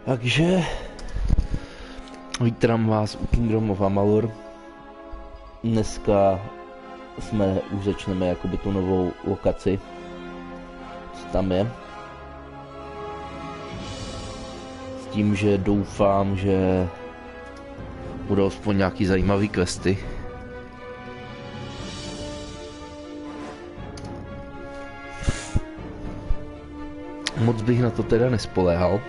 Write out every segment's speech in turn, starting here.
Takže vítám vás u Kingdom of Amalur. Dneska už začneme jakoby tu novou lokaci, co tam je. S tím, že doufám, že budou aspoň nějaký zajímavý questy. Moc bych na to teda nespoléhal.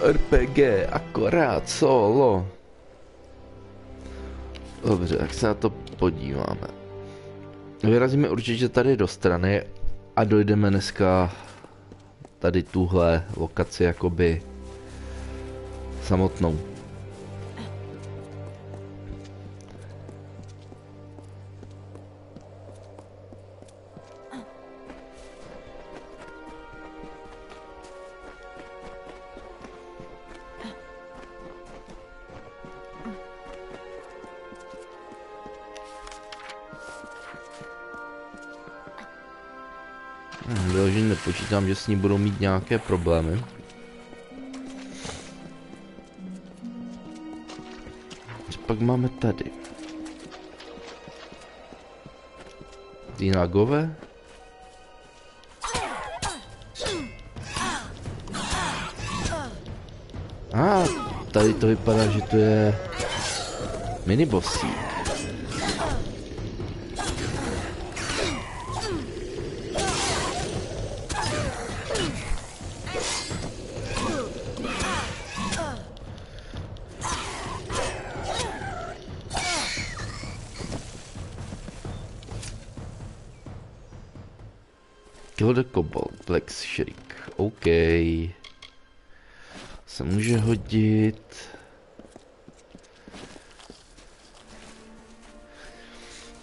RPG, akorát solo. Dobře, tak se na to podíváme. Vyrazíme určitě tady do strany a dojdeme dneska tady tuhle lokaci jakoby samotnou. Vyloženě nepočítám, že s ní budou mít nějaké problémy. Co pak máme tady? Ty nagové? Tady to vypadá, že to je minibossík. Kill the Kobold, Black Shriek, OK. Se může hodit.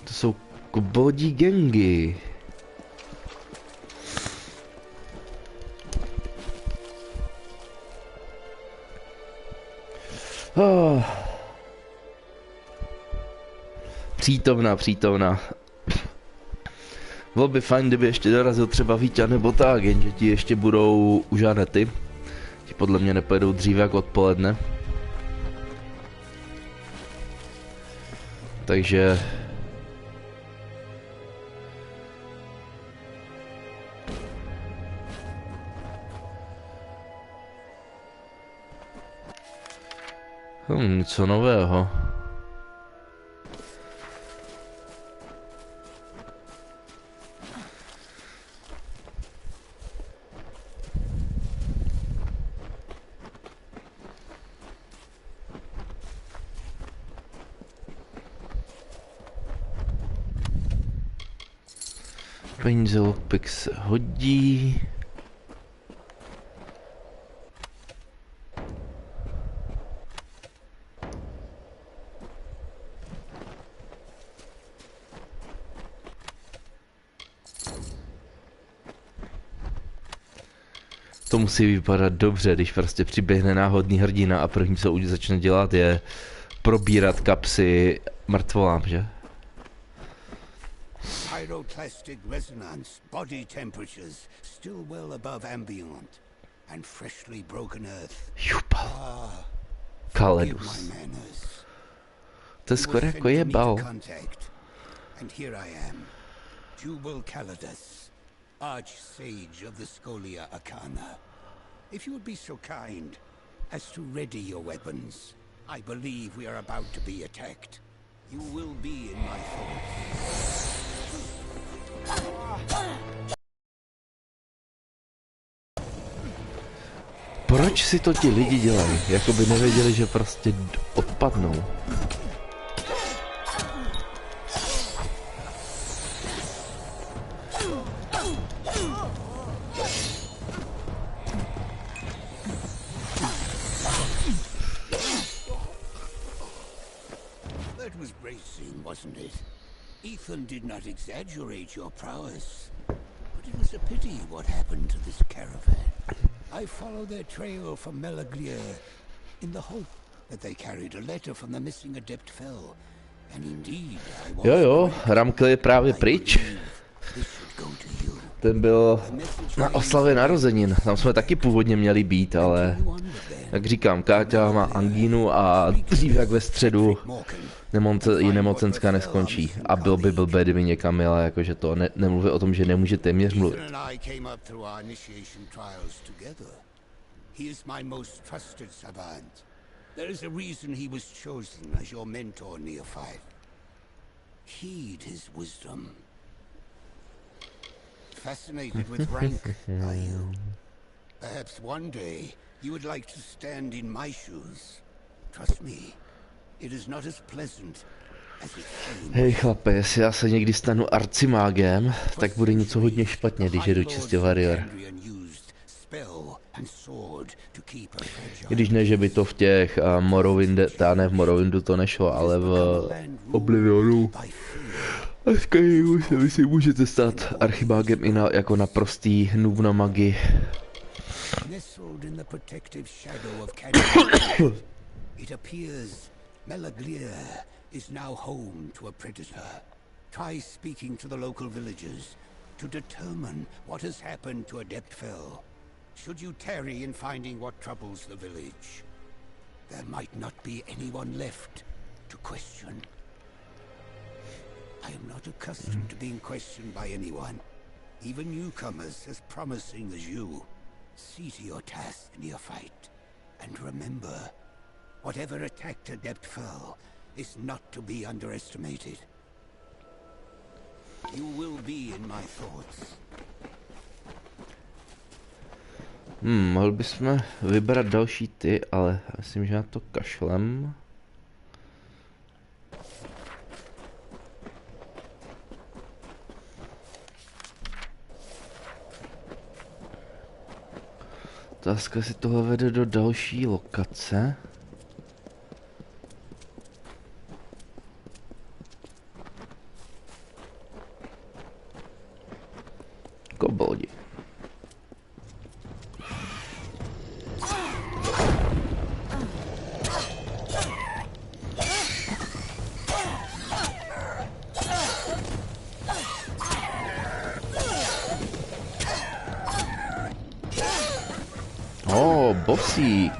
To jsou koboldí gangy. Přítomná. Bylo by fajn, kdyby ještě dorazil třeba Vítě nebo tak, jenže ti ještě budou už Anety. Ti podle mě nepojedou dříve jak odpoledne. Takže... něco nového. Peníze lockpick se hodí. To musí vypadat dobře, když prostě přiběhne náhodný hrdina a první co začne dělat je probírat kapsy mrtvolám, že? Pyroclastic resonance, body temperatures still well above ambient, and freshly broken earth. Kaledus. To je skoro jako jebal. And here I am, Jubal Kaledus, Archsage of the Scholia Arcana. If you would be so kind as to ready your weapons, I believe we are about to be attacked. You will be in my thoughts. Proč si to ti lidi dělají? Jako by nevěděli, že prostě odpadnou. That was bracing, wasn't it? Ethan did not exaggerate your prowess, but it was a pity what happened to this caravan. I followed their trail from Melaglir in the hope that they carried a letter from the missing Adept Fell, Jo, jo, Ramkl je právě pryč. Ten byl na oslavě narozenin, tam jsme taky původně měli být, ale jak říkám, Káťa má angínu a dřív jak ve středu jí nemocenská neskončí. A bylo by blbé, kdyby někam jela, jakože to nemluví o tom, že nemůže téměř mluvit. There is a reason he was chosen as your mentor, Neophyte. Heed his wisdom. Fascinated with rank, are you? Perhaps one day you would like to stand in my shoes. Trust me, it is not as pleasant as it seems. Hej chlape, jestli já se někdy stanu arcimágem, tak bude něco hodně špatně, když jedu čistě warrior. Když ne, že by to v těch ne v Morrowindu to nešlo, ale v Oblivionu a Skyrimu se myslím můžete stát archimágem i jako naprostý noob na magii. Is now home to a predator. Try speaking to the local villagers to determine what has happened to Adeptfell. Should you tarry in finding what troubles the village, there might not be anyone left to question. I am not accustomed to being questioned by anyone, even newcomers as promising as you. See to your task, Neophyte, and remember, whatever attacked Adeptfell is not to be underestimated. You will be in my thoughts. Mohl bychom vybrat další ty, ale myslím, že na to kašlem. Otázka, si tohle vede do další lokace. Koboldi. Bosík.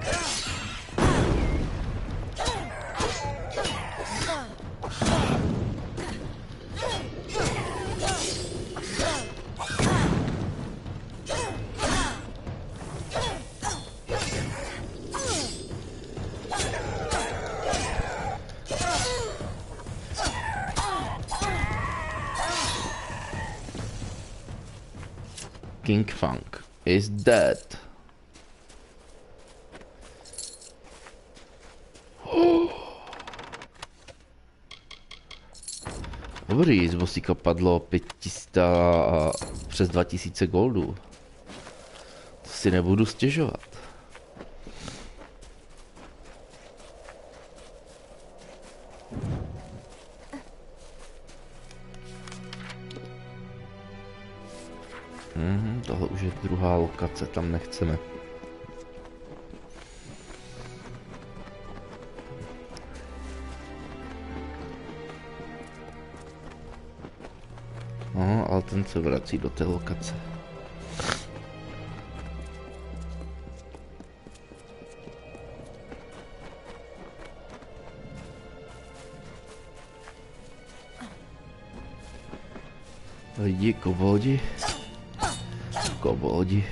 King Funk is dead. Dobrý, z bosíka padlo 5000 a přes 2000 goldů. To si nebudu stěžovat. Tohle už je druhá lokace, tam nechceme. No, ale ten se vrací do té lokace. Lidi, koboldi. Koboldi.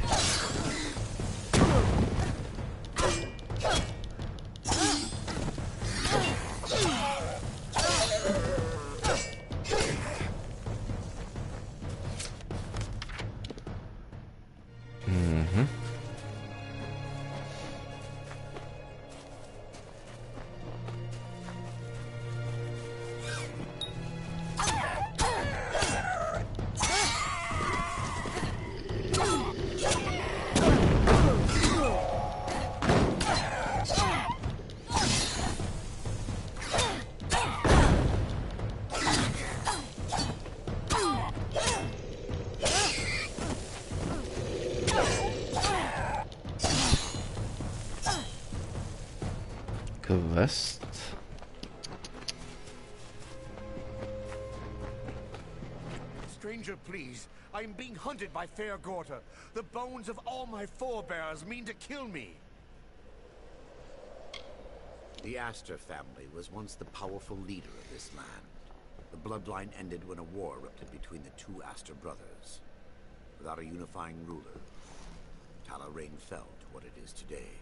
Quest. stranger, please. I am being hunted by Fair Gorta. The bones of all my forebears mean to kill me. The Astor family was once the powerful leader of this land. The bloodline ended when a war erupted between the two Astor brothers. Without a unifying ruler, Talarain fell to what it is today.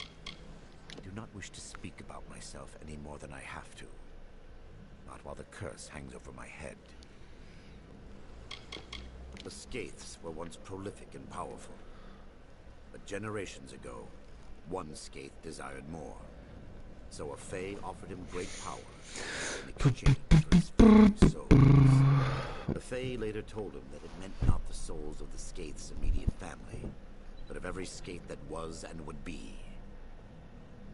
I do not wish to speak about myself any more than I have to. Not while the curse hangs over my head. The Skaiths were once prolific and powerful. But generations ago, one Skaith desired more. So a Fae offered him great power in exchange for his family's souls. The Fae later told him that it meant not the souls of the Skaith's immediate family, but of every Skaith that was and would be.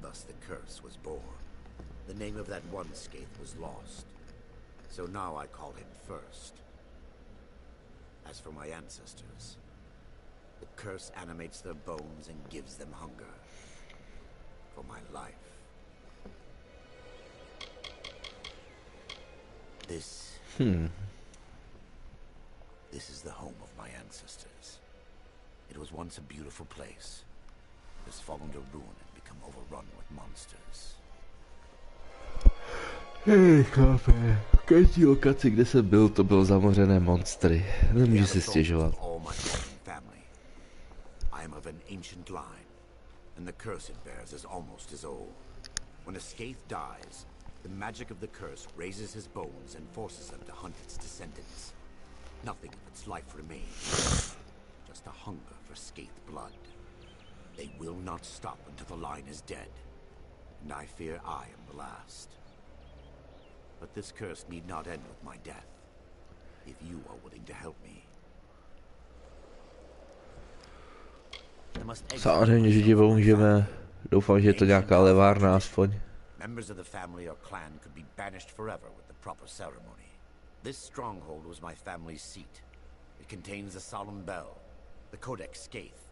Thus the curse was born. The name of that one Skaith was lost. So now I call him first. As for my ancestors, the curse animates their bones and gives them hunger. For my life. This is the home of my ancestors. It was once a beautiful place. It has fallen to ruin and become overrun with monsters. Chápe. Každý lokaci, kde jsem byl, to bylo zamořené monstry. Nemůžu si stěžovat. I am of an ancient line, and the curse it bears is almost as old. When a Skaith dies, the magic of the curse raises his bones and forces them to hunt its descendants. Nothing of its life remains. Just a hunger for Skaith blood. They will not stop until the line is dead. And I fear I am the last. But this curse need not end with my death. If you are willing to help me. Samozřejmě, že ti pomůžeme. Doufám, že je to nějaká levárna aspoň. Members of the family or clan could be banished forever with the proper ceremony. This stronghold was my family's seat. It contains the solemn bell, the Codex Skaith,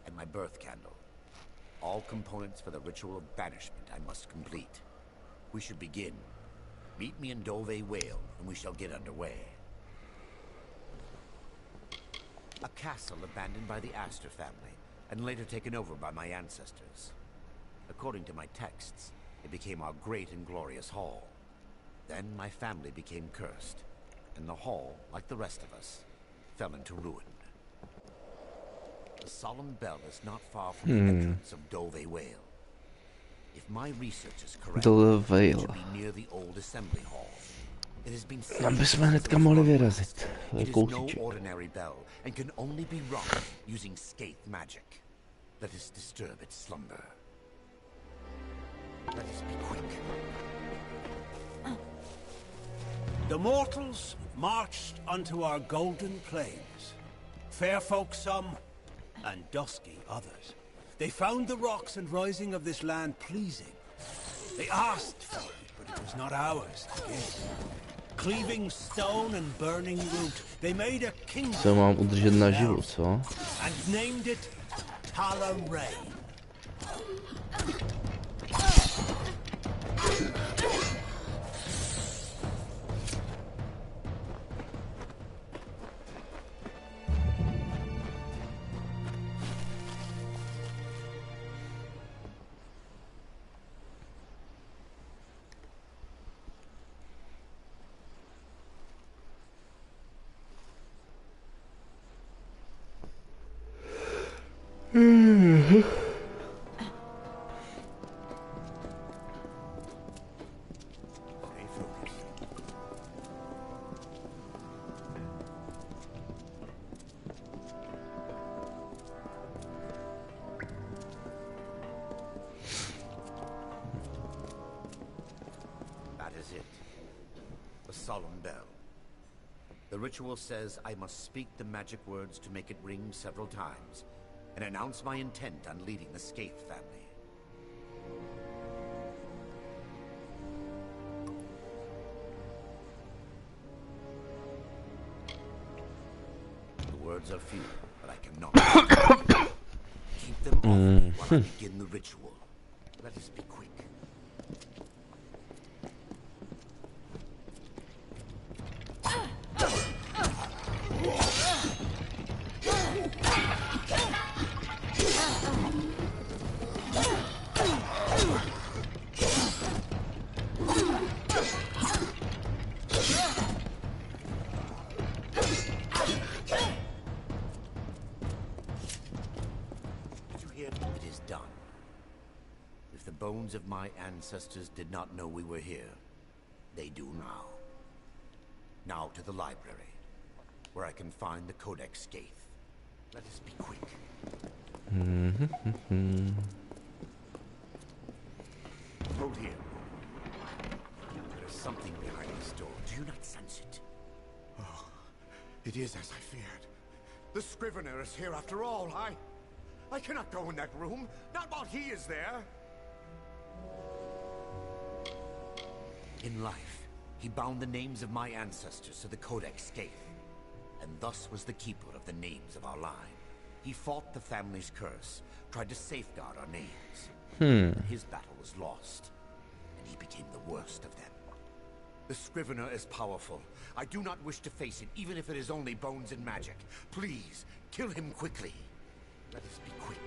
and my birth candle. All components for the ritual of banishment I must complete. We should begin. Meet me in Dove Vale, and we shall get underway. A castle abandoned by the Astor family, and later taken over by my ancestors. According to my texts, it became our great and glorious hall. Then my family became cursed, and the hall, like the rest of us, fell into ruin. The solemn bell is not far from the entrance of Dove Vale. If my research is correct, it should be near the old assembly hall. It has been said it is no ordinary bell and can only be rung using Skaith magic. Let us disturb its slumber. Let us be quick. The mortals marched unto our golden plains. Fair folk some, and dusky others. They found the rocks and rising of this land pleasing. They asked for it, but it was not ours to give. Cleaving stone and burning root, they made a kingdom and named it Talarain. The ritual says I must speak the magic words to make it ring several times, and announce my intent on leading the Skaith family. The words are few, but I cannot. Keep them off while I begin the ritual. Let us be quick. names of my ancestors did not know we were here. They do now. Now to the library, where I can find the Codex Skaith. Let us be quick. Hold here. There is something behind this door. Do you not sense it? Oh, it is as I feared. The Scrivener is here after all. I cannot go in that room, not while he is there. In life, he bound the names of my ancestors to the Codex Skaith, and thus was the keeper of the names of our line. He fought the family's curse, tried to safeguard our names. And his battle was lost, and he became the worst of them. The Scrivener is powerful. I do not wish to face it, even if it is only bones and magic. Please, kill him quickly. Let us be quick.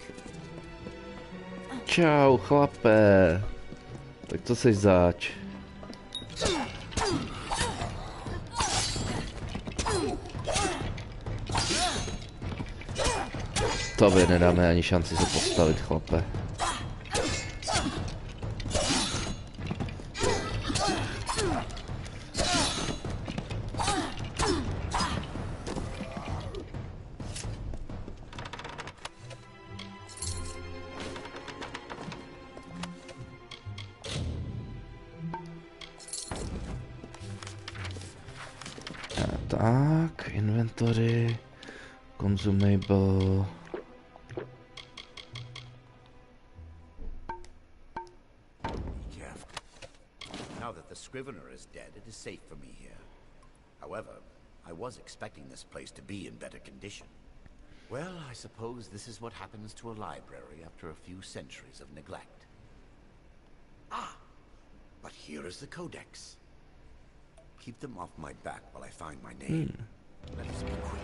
Čau, chlape. Tak to jsi zač. Tobě nedáme ani šanci se postavit, chlape. Tak, inventory, consumable. Now that the Scrivener is dead, it is safe for me here. However, I was expecting this place to be in better condition. Well, I suppose this is what happens to a library after a few centuries of neglect. Ah! But here is the Codex. Keep them off my back while I find my name. Let us be quick.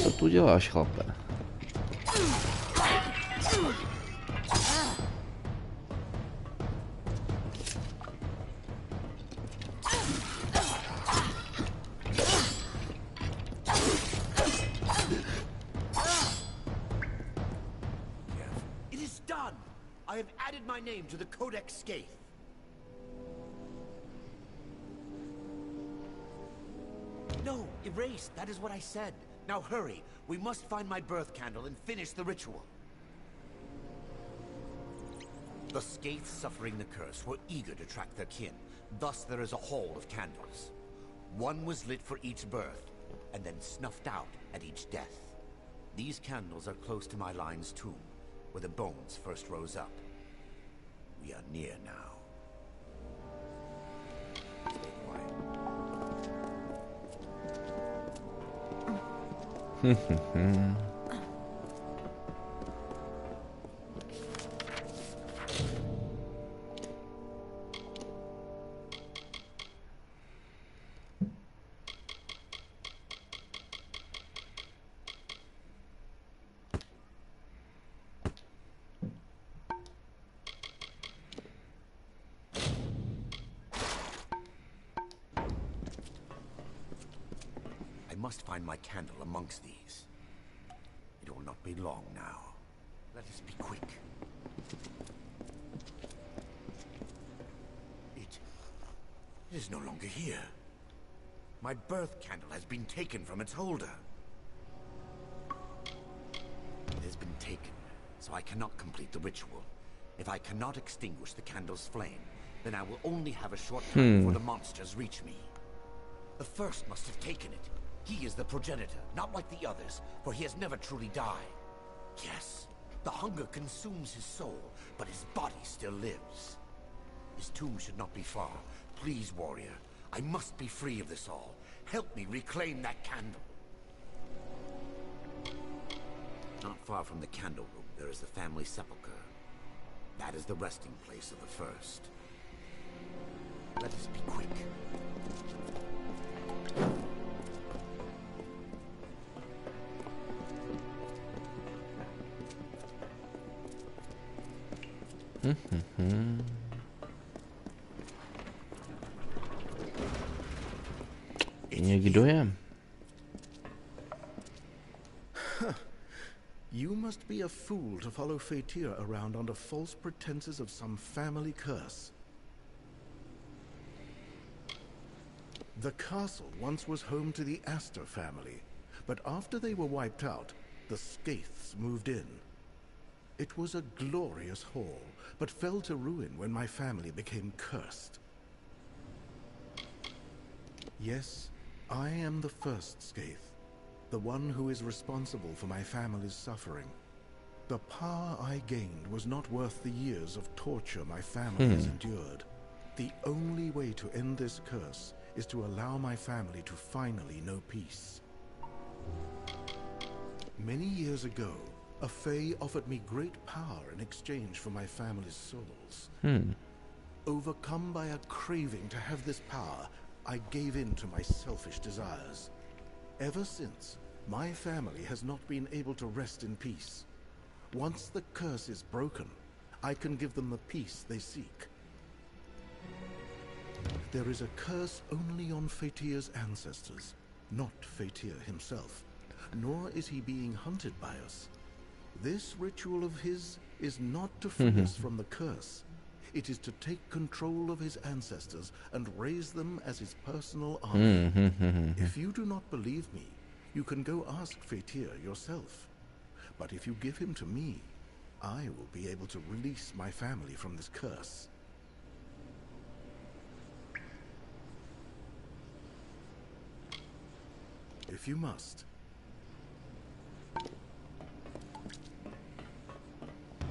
Co tu děláš, chlape? It is done! I have added my name to the Codex Skaith. No, erased. That is what I said. Now hurry. We must find my birth candle and finish the ritual. The Skaiths suffering the curse were eager to track their kin. Thus there is a hall of candles. One was lit for each birth, and then snuffed out at each death. These candles are close to my line's tomb, where the bones first rose up. We are near now. Stay quiet. I must find my candle amongst these. It will not be long now. Let us be quick. It is no longer here. My birth candle has been taken from its holder. It has been taken, so I cannot complete the ritual. If I cannot extinguish the candle's flame, then I will only have a short time before the monsters reach me. The first must have taken it. He is the progenitor, not like the others, for he has never truly died. Yes, the hunger consumes his soul, but his body still lives. His tomb should not be far. Please, warrior, I must be free of this all. Help me reclaim that candle. Not far from the candle room, there is the family sepulchre. That is the resting place of the first. Let us be quick. Někdo je. You must be a fool to follow Fatir around under false pretenses of some family curse. The castle once was home to the Astor family, but after they were wiped out, the Skaiths moved in. It was a glorious hall, but fell to ruin when my family became cursed. Yes, I am the first Skaith, the one who is responsible for my family's suffering. The power I gained was not worth the years of torture my family has endured. The only way to end this curse is to allow my family to finally know peace. Many years ago, a Fae offered me great power in exchange for my family's souls. Overcome by a craving to have this power, I gave in to my selfish desires. Ever since, my family has not been able to rest in peace. Once the curse is broken, I can give them the peace they seek. There is a curse only on Fatir's ancestors, not Fatir himself, nor is he being hunted by us. This ritual of his is not to free us from the curse. It is to take control of his ancestors and raise them as his personal army. If you do not believe me, you can go ask Fatir yourself. But if you give him to me, I will be able to release my family from this curse. If you must.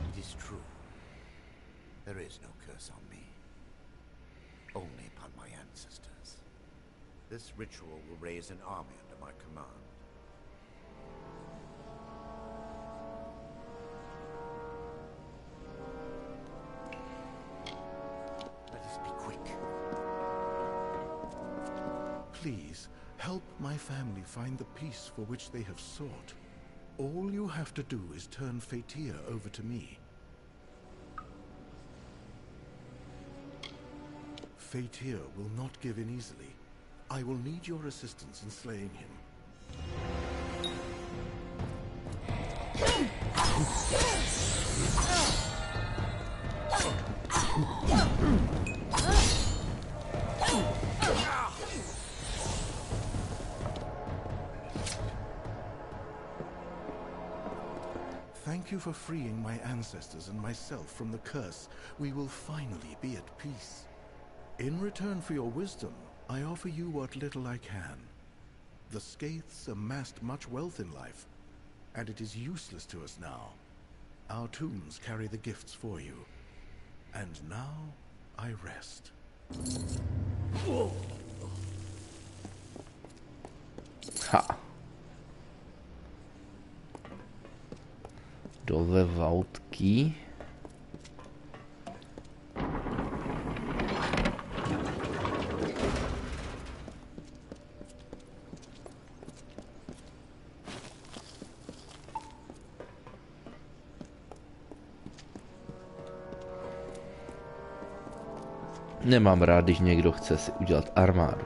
It is true. There is no curse on me. Only upon my ancestors. This ritual will raise an army under my command. Let us be quick. Please, help my family find the peace for which they have sought. All you have to do is turn Fatir over to me. Fatir will not give in easily. I will need your assistance in slaying him. Thank you for freeing my ancestors and myself from the curse. We will finally be at peace. In return for your wisdom, I offer you what little I can. The Skaiths amassed much wealth in life, and it is useless to us now. Our tombs carry the gifts for you. And now, I rest. Ha. Dole Vautky. Nemám rád, když někdo chce si udělat armádu,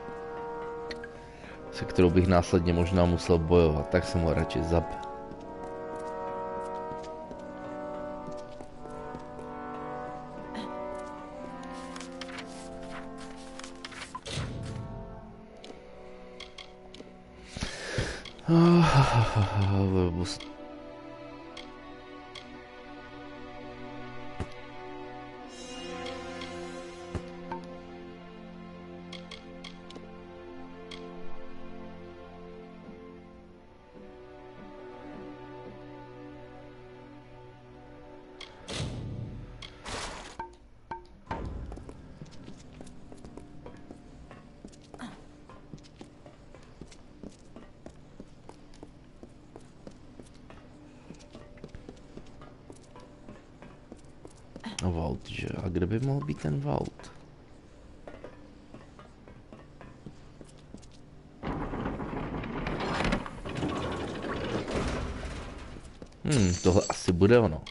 se kterou bych následně možná musel bojovat, tak jsem ho radši zabil. Vault, že? A kde by mohl být ten vault? Tohle asi bude ono.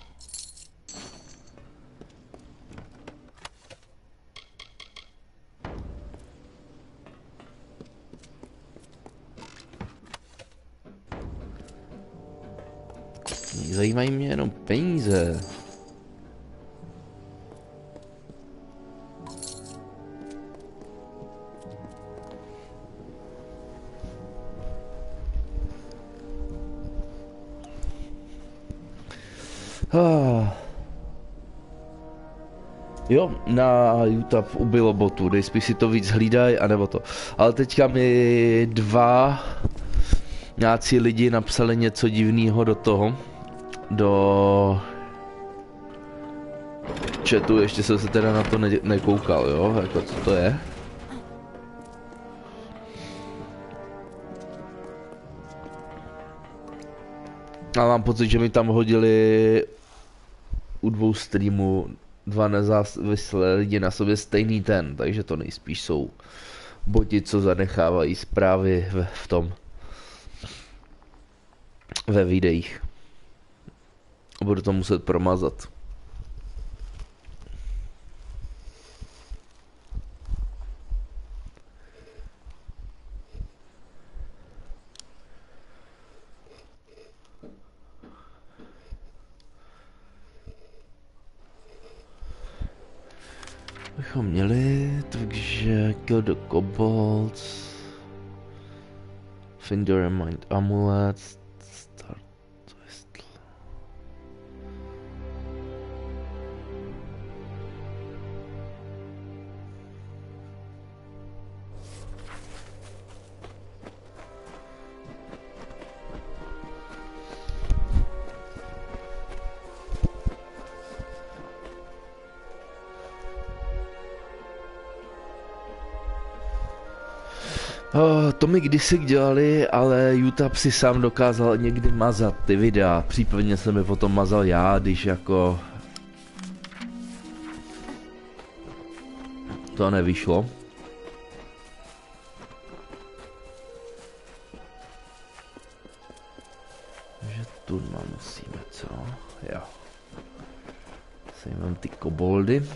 zajímají mě jenom peníze. Jo, na YouTube ubylo botu, dej spíš si to víc hlídaj, anebo to. Ale teďka mi dva nějací lidi napsali něco divného do toho, do chatu, ještě jsem se teda na to nekoukal, jo, jako co to je. Ale mám pocit, že mi tam hodili u dvou streamů dva nezávislé lidi na sobě stejný ten, takže to nejspíš jsou boti, co zanechávají zprávy v tom, ve videích. Budu to muset promazat. Bychom měli, takže kill the kobolds, find your mind amulet, start twist. To mi kdysi dělali, ale YouTube si sám dokázal někdy mazat ty videa. Případně jsem je potom mazal já, když jako to nevyšlo. Takže tu musíme, co? Jo. Sejmem ty koboldy.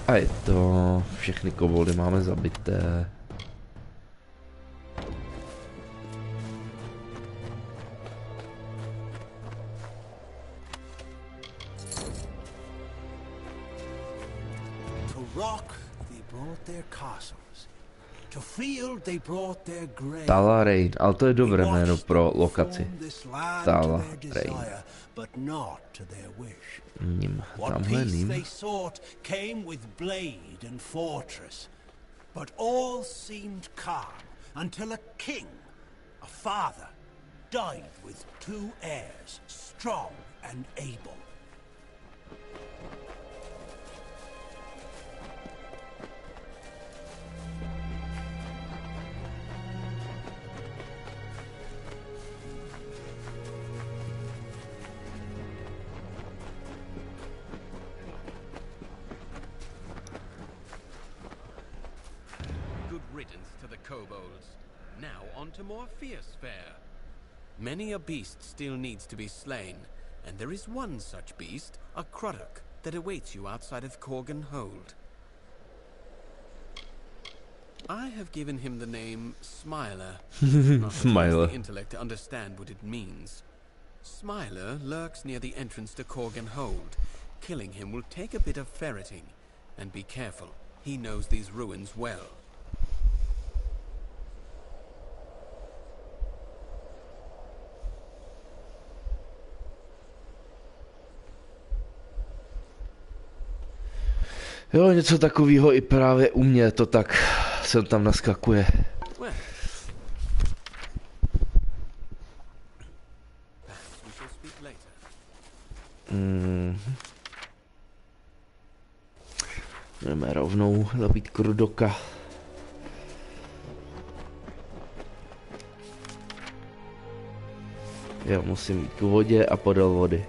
A je to, všechny koboldy máme zabité. Talarain, ale to je dobré jméno pro lokaci. Talarain. Ním, tamhle ním. But all seemed calm until a king, a father, died with two heirs, strong and able. Kobolds. Now on to more fierce fare. Many a beast still needs to be slain, and there is one such beast, a Cruddock, that awaits you outside of Corgan Hold. I have given him the name Smiler. Smiler. The intellect to understand what it means. Smiler lurks near the entrance to Corgan Hold. Killing him will take a bit of ferreting, and be careful. He knows these ruins well. Jo, něco takového i právě u mě to tak sem tam naskakuje. Jdeme rovnou zabít krudoka. Jo, musím jít k vodě a podél vody.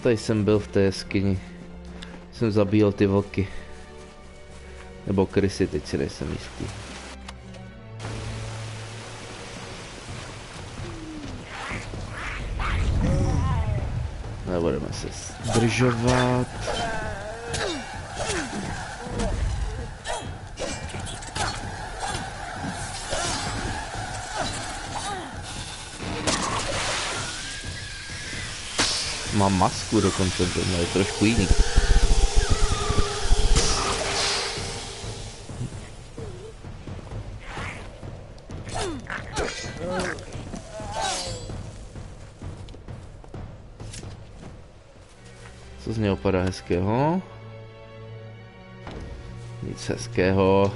Tady jsem byl v té jeskyni. Jsem zabíjel ty vlky. Nebo krysy, teď si nejsem jistý. Nebudeme se zdržovat. Mám masku dokonce, to je trošku jiný. Co z něho padá hezkého? Nic hezkého.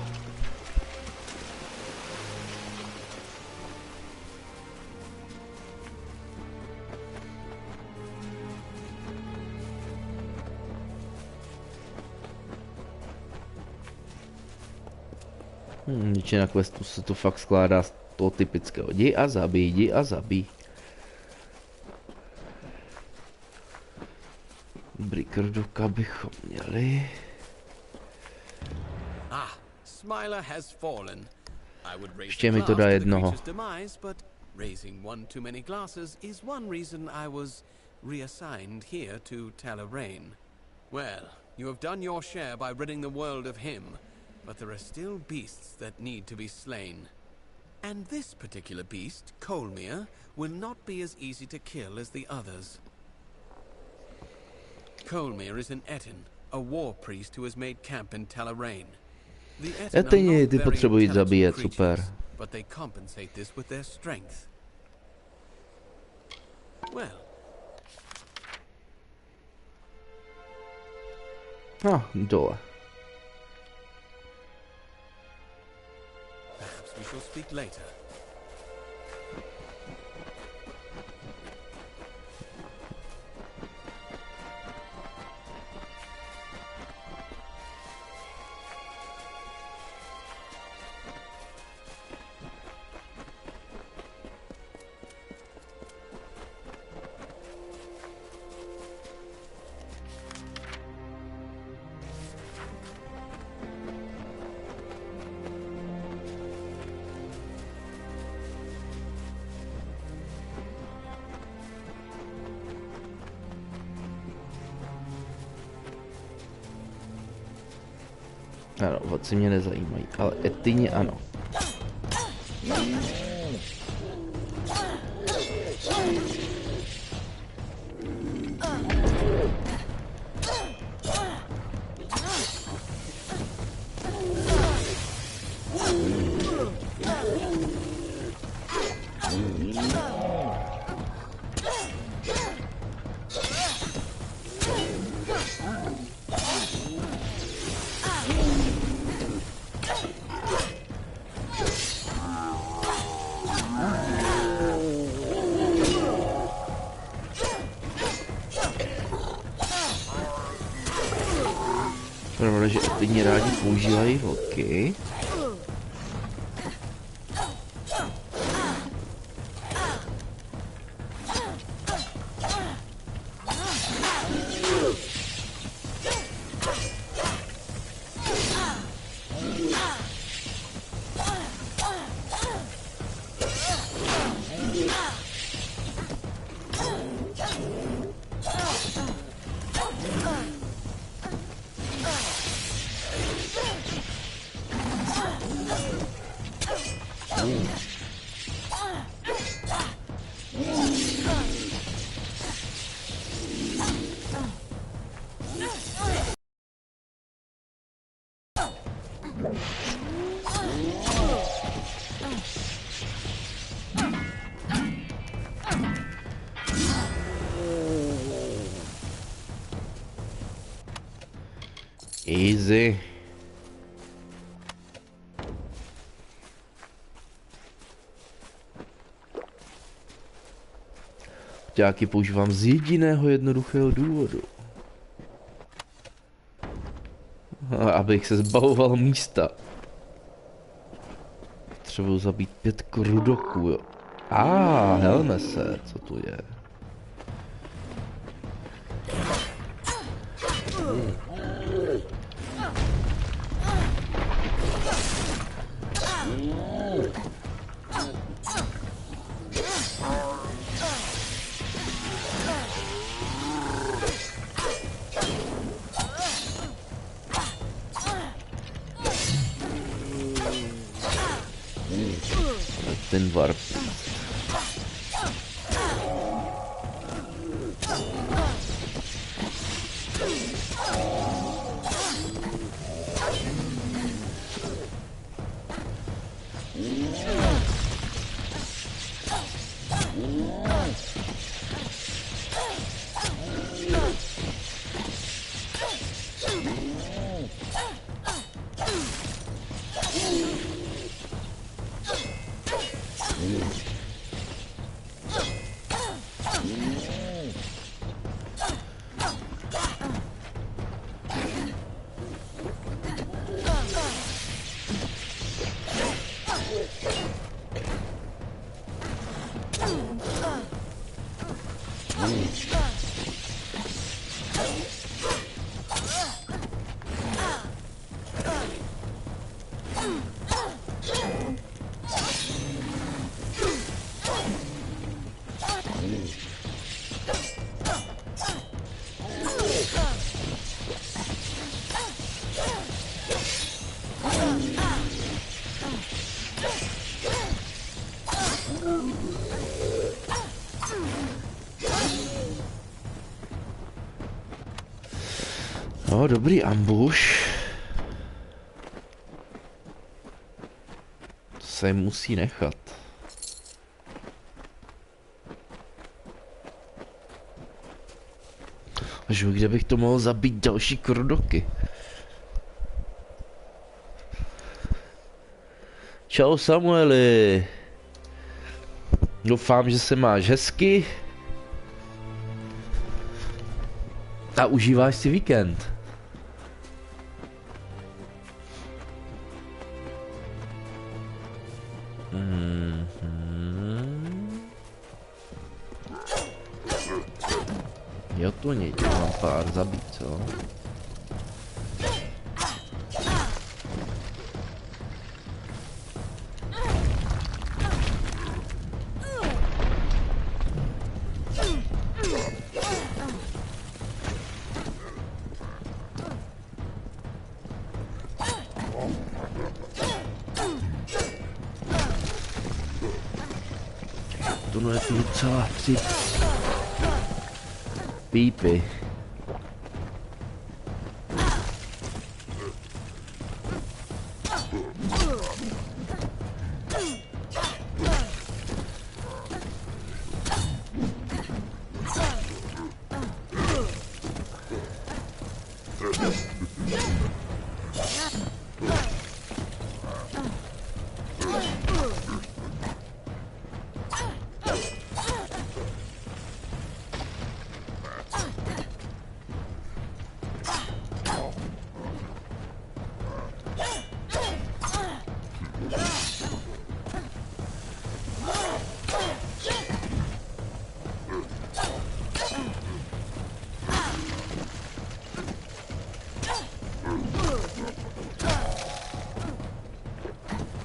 Většina questů se tu fakt skládá z toho typického. Jdi a zabij, jdi a zabij. Dobrý, krdoka bychom měli. Smiler has fallen. I would raise Ještě mi to dá jednoho. but raising one too many glasses is one reason I was reassigned here to Talarain. Well, you have done your share by ridding the world of him, but there are still beasts that need to be slain. And this particular beast, Colmere, will not be as easy to kill as the others. Colmere is an Etin, a war priest who has made camp in Talarain. The Etin are not ty very potřebují intelligent zabíjet, creatures, super. but they compensate this with their strength. Well. Dole. Perhaps we shall speak later. Ano, ovoci mě nezajímají, ale Etyně ano. Pravda, že Etyně rádi používají vlky. Easy. parťáky používám z jediného jednoduchého důvodu. Abych se zbavoval místa. Potřebuji zabít 5 krudoků, jo. Helme se, co tu je? Ten warp. No, dobrý ambuš. To se jim musí nechat. Až kde bych to mohl zabít další krodoky? Čau Samueli. Doufám, že se máš hezky. A užíváš si víkend. Jo, to nic, mám pár zabít, co? To je tu docela tři pípy.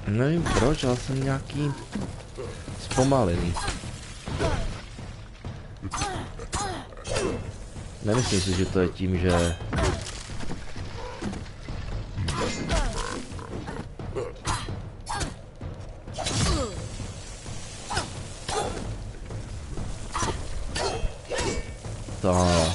Nevím proč, ale jsem nějaký zpomalený. Nemyslím si, že to je tím, že... Tak.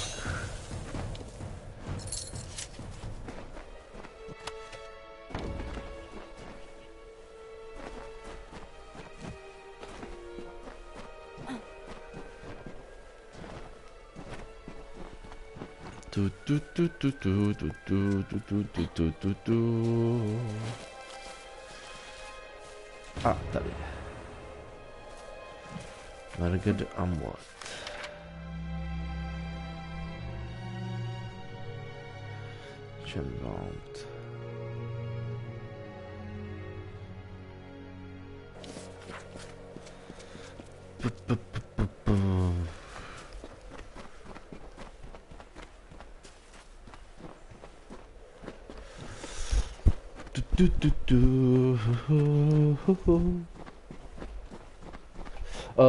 A tady. Merged Amalur. Chambound.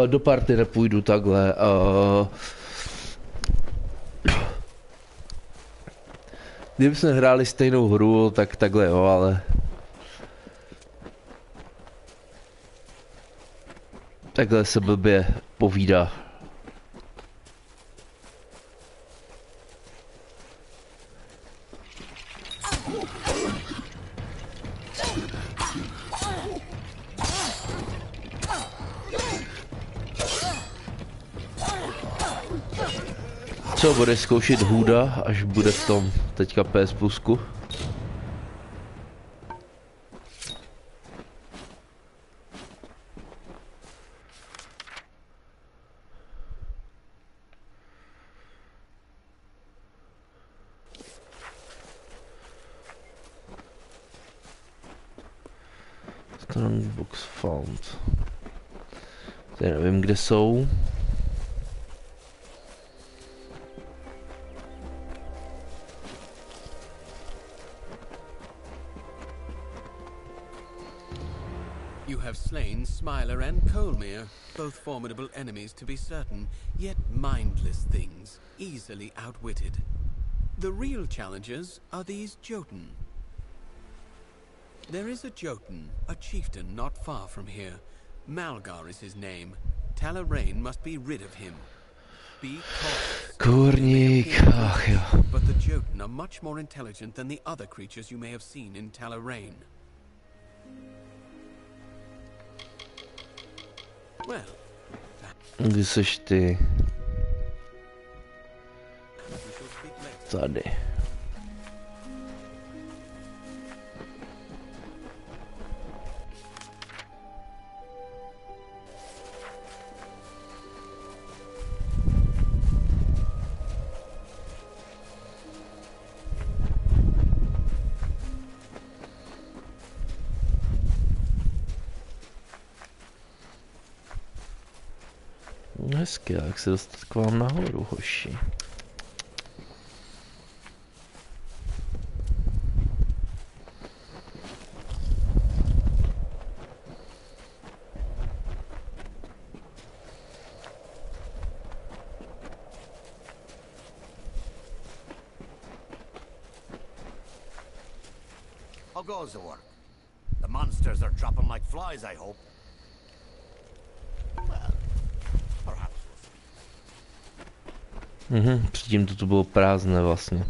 Do party nepůjdu takhle. Kdybychom hráli stejnou hru, tak takhle jo, ale... Takhle se blbě povídá. Co, bude zkoušet Huda, až bude v tom teďka PS Plusku? Strongbox found. Tady nevím, kde jsou. You have slain Smiler and Colmere, both formidable enemies to be certain, yet mindless things, easily outwitted. The real challengers are these Jotun. There is a Jotun, a chieftain not far from here. Malgar is his name. Talarain must be rid of him. Be cautious. Kurník, ach jo. But the Jotun are much more intelligent than the other creatures you may have seen in Talarain. Well, Kde seš ty? Tady. Hezky, jak se dostat k vám nahoru, hoši. How goes the work? The monsters are dropping like flies, I hope. Well, perhaps we'll see. Předtím to tu bylo prázdné vlastně.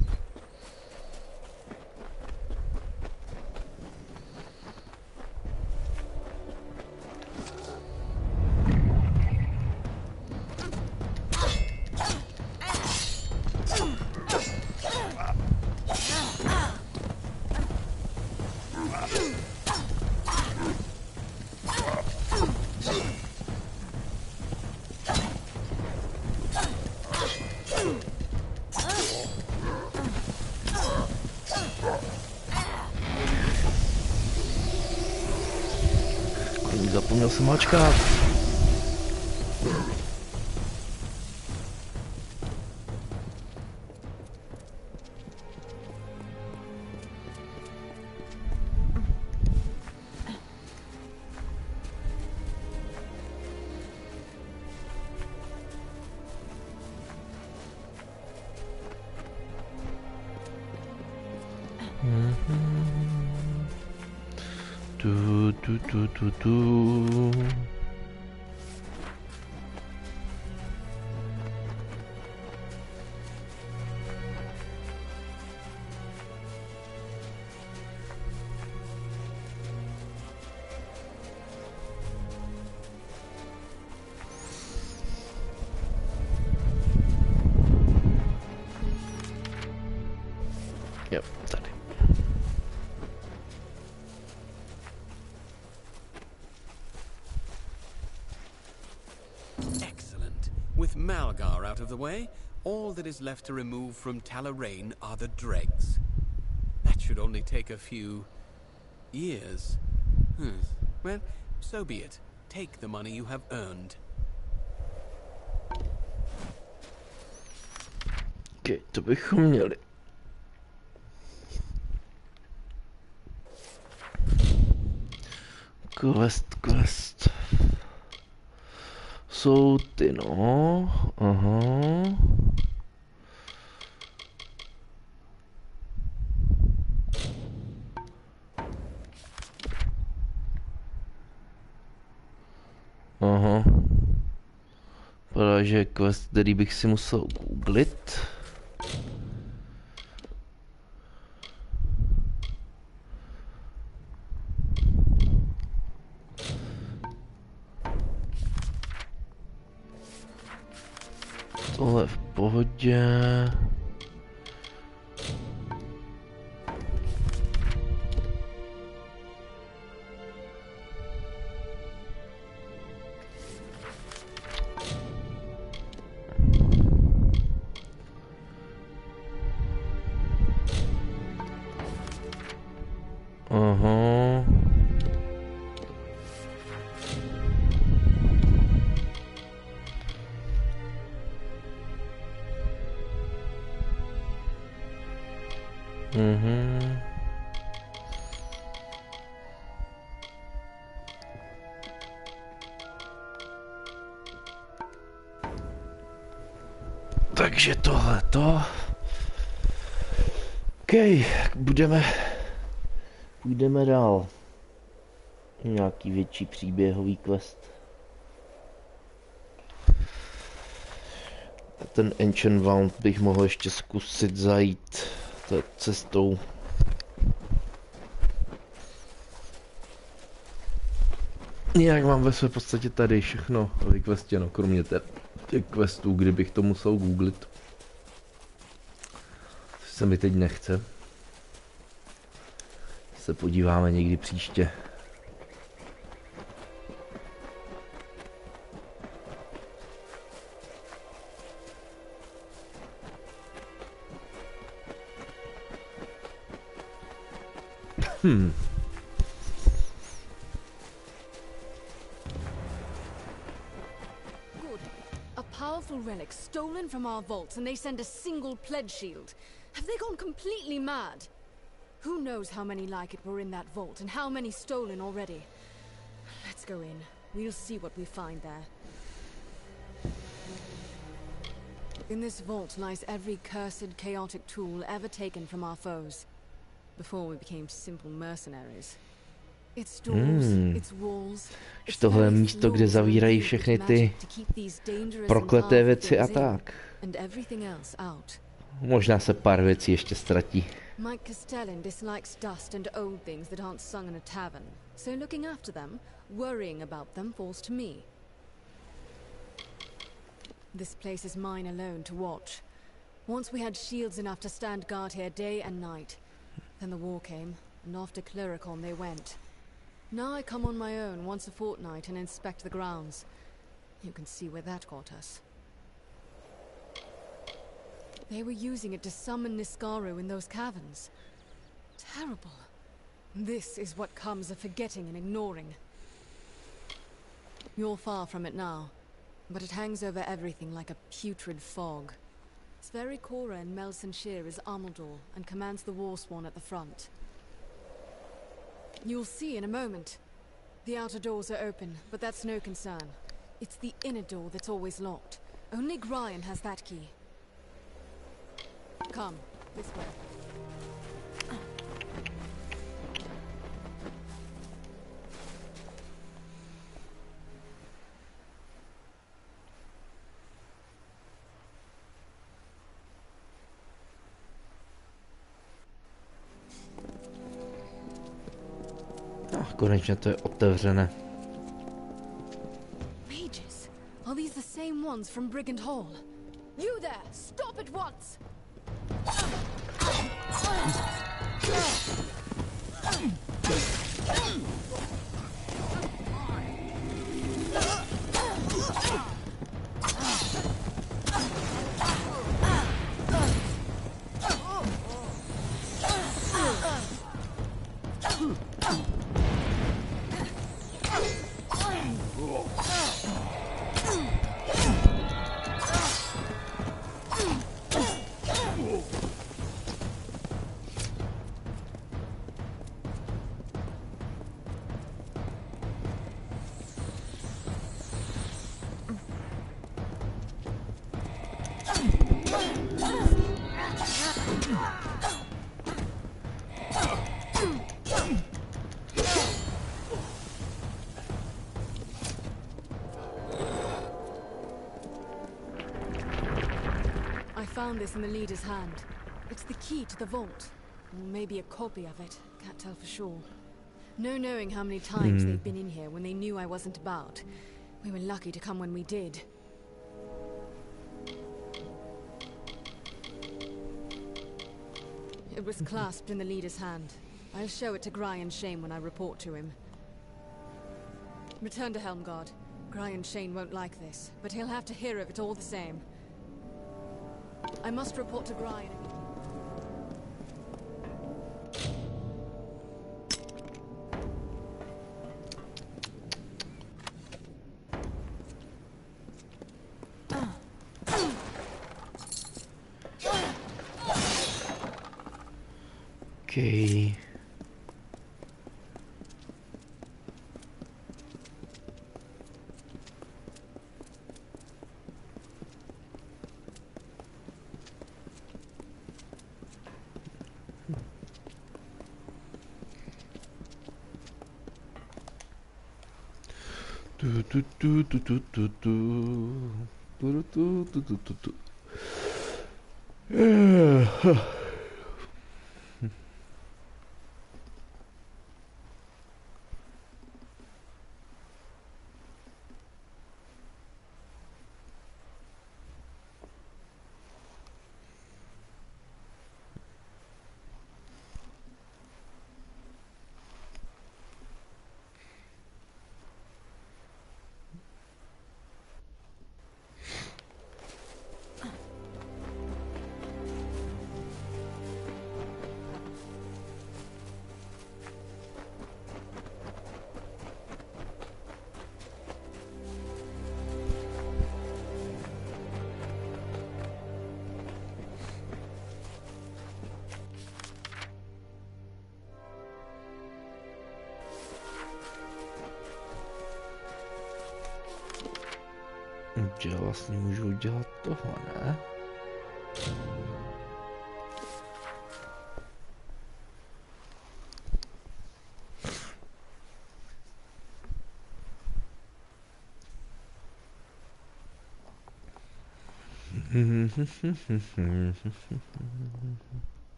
Zapomněl jsem mačkat. Tu. Jo, tady. excellent. With Malgar out of the way, all that is left to remove from Talarain are the dregs. should only take a few years. Well, so be it. Take the money you have earned. Okay, to bychom měli. Quest. Jsou ty, no. Aha. Aha. Protože quest, který bych si musel googlit. Tohle v pohodě. Aha. Mhm. Takže tohleto. OK, půjdeme dál. Nějaký větší příběhový quest. Ten Ancient Wound bych mohl ještě zkusit zajít cestou. Jinak mám ve své podstatě tady všechno vyquestěno, kromě těch questů, kdybych to musel googlit. Což se mi teď nechce. Se podíváme někdy příště. Good. A powerful relic stolen from our vaults, and they send a single pledge shield. Have they gone completely mad? Who knows how many like it were in that vault, and how many stolen already? Let's go in. We'll see what we find there. In this vault lies every cursed, chaotic tool ever taken from our foes, before we became simple mercenaries. Its doors, its walls, tohle je místo, kde zavírají všechny ty prokleté věci a tak. Možná se pár věcí ještě ztratí. Mike Castellan dislikes dust and old things that aren't sung in a tavern, so looking after them, worrying about them, falls to me. This place is mine alone to watch. Once we had shields enough to stand guard here day and night. Then the war came, and after Clericon they went. Now I come on my own once a fortnight and inspect the grounds. You can see where that got us. They were using it to summon Niskaru in those caverns. Terrible. This is what comes of forgetting and ignoring. You're far from it now, but it hangs over everything like a putrid fog. Its very Cora in Melson Shear is Amalur and commands the Warsworn at the front. You'll see in a moment. The outer doors are open, but that's no concern. It's the inner door that's always locked. Only Gryan has that key. Come, this way. Konečně to je otevřené. Mages, are these the same ones from Brigand Hall? You there, stop at once! I found this in the leader's hand. It's the key to the vault. Or maybe a copy of it. Can't tell for sure. No knowing how many times they'd been in here when they knew I wasn't about. We were lucky to come when we did. It was clasped in the leader's hand. I'll show it to Gryan Shane when I report to him. Return to Helmgard. Gryan Shane won't like this, but he'll have to hear of it all the same. I must report to Gryan. Okay. Že vlastně můžu dělat tohle, ne?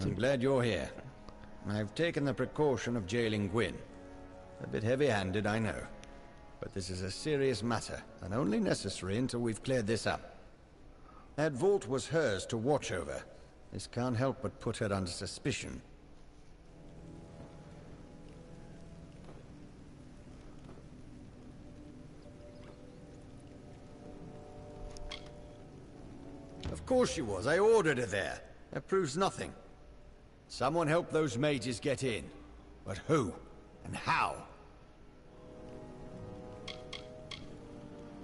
I'm glad you're here. I've taken the precaution of jailing Gwyn. A bit heavy-handed, I know. But this is a serious matter, and only necessary until we've cleared this up. That vault was hers to watch over. This can't help but put her under suspicion. Of course she was. I ordered her there. That proves nothing. Someone help those mages get in. But who? And how?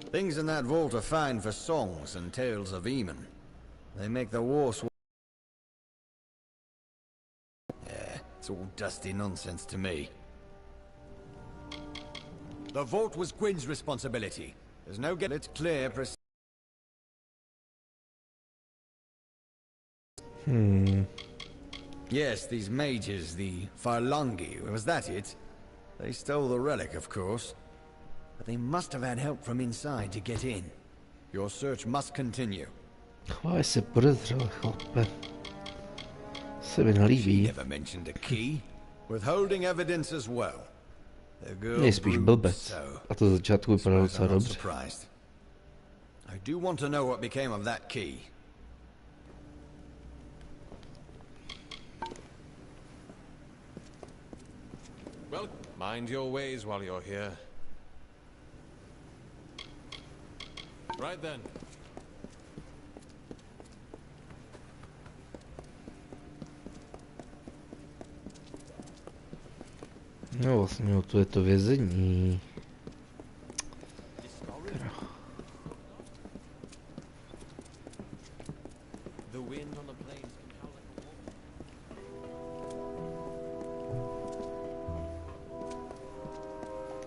Things in that vault are fine for songs and tales of Eamon. They make the war yeah, it's all dusty nonsense to me. The vault was Gwyn's responsibility. There's no get it clear. Yes, these mages, the Farlangi, was that it? They stole the relic, of course. But they must have had help from inside to get in. Your search must continue. Chovaj se podezřele, chlape. Se mi nelíbí. Never mentioned a key. Withholding evidence as well. The girl Je spíš blbec. A to začátku vypadalo docela dobře. I do want to know what became of that key. Well, mind your ways while you're here. Right then. No vlastně, tu je to vězení.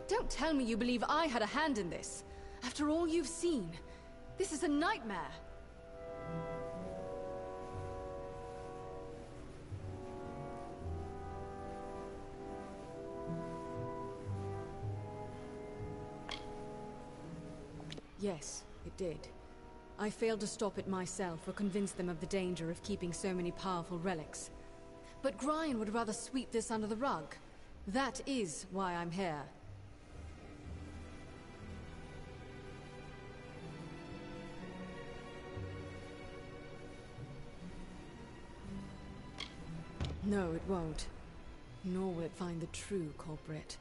Don't tell me you believe I had a hand in this. After all you've seen, this is a nightmare. Yes, it did. I failed to stop it myself or convince them of the danger of keeping so many powerful relics. But Grian would rather sweep this under the rug. That is why I'm here. No, it won't. Nor will it find the true culprit.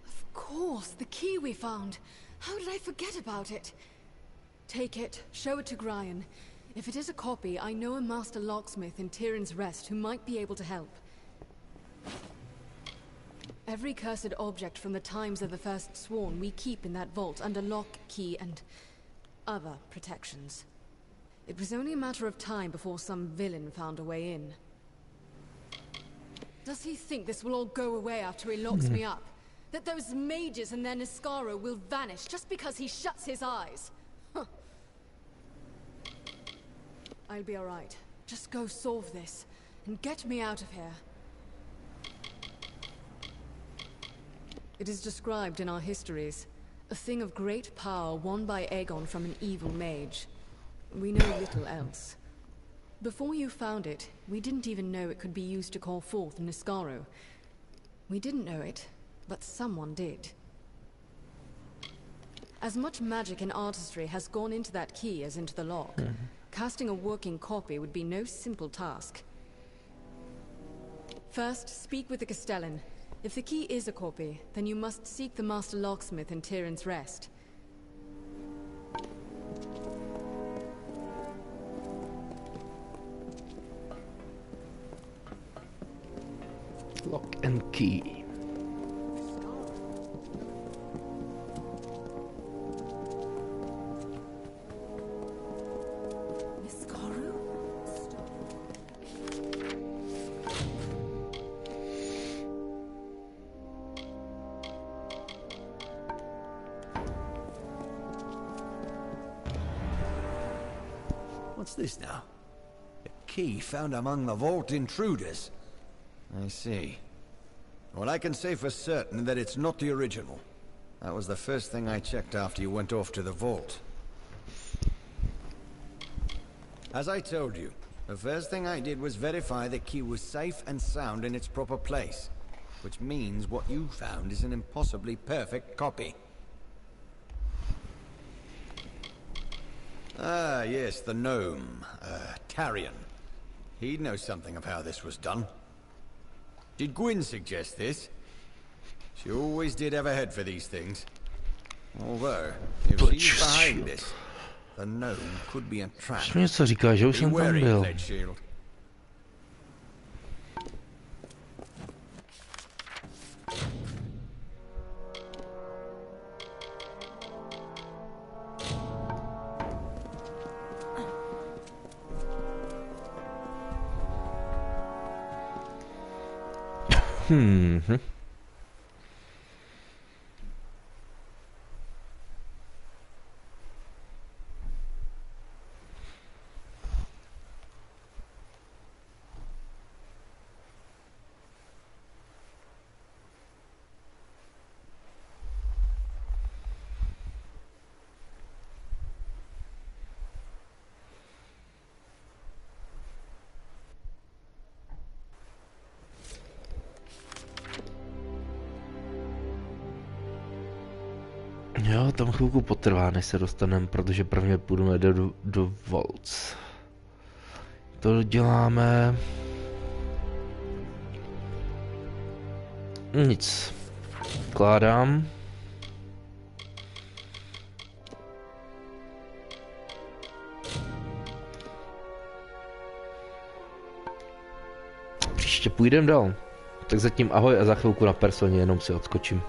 Of course, the key we found! How did I forget about it? Take it, show it to Grian. If it is a copy, I know a master locksmith in Tyrion's Rest who might be able to help. Every cursed object from the times of the First Sworn we keep in that vault under lock, key, and other protections. It was only a matter of time before some villain found a way in. Does he think this will all go away after he locks me up? That those mages and their Niscaro will vanish just because he shuts his eyes? Huh. I'll be alright. Just go solve this, and get me out of here. It is described in our histories. A thing of great power won by Aegon from an evil mage. We know little else. Before you found it, we didn't even know it could be used to call forth Niscaro. We didn't know it, but someone did. As much magic and artistry has gone into that key as into the lock. Casting a working copy would be no simple task. First, speak with the Castellan. If the key is a copy, then you must seek the Master Locksmith in Tyrion's Rest. Lock and key. What's this now? A key found among the vault intruders. I see. Well, I can say for certain that it's not the original. That was the first thing I checked after you went off to the vault. As I told you, the first thing I did was verify the key was safe and sound in its proper place. Which means what you found is an impossibly perfect copy. Ah, yes, the gnome. Tarion. He'd know something of how this was done. Did Gwyn suggest this? She always did have a head for these things. Although, if she's behind this, the gnome could be a trap. Něco říká, že už jsem tam byl. tam chvilku potrvá, než se dostaneme, protože prvně půjdeme do Vaults. To děláme... Nic. Kládám. Příště půjdeme dál. Tak zatím ahoj a za chvilku na personě jenom si odskočím.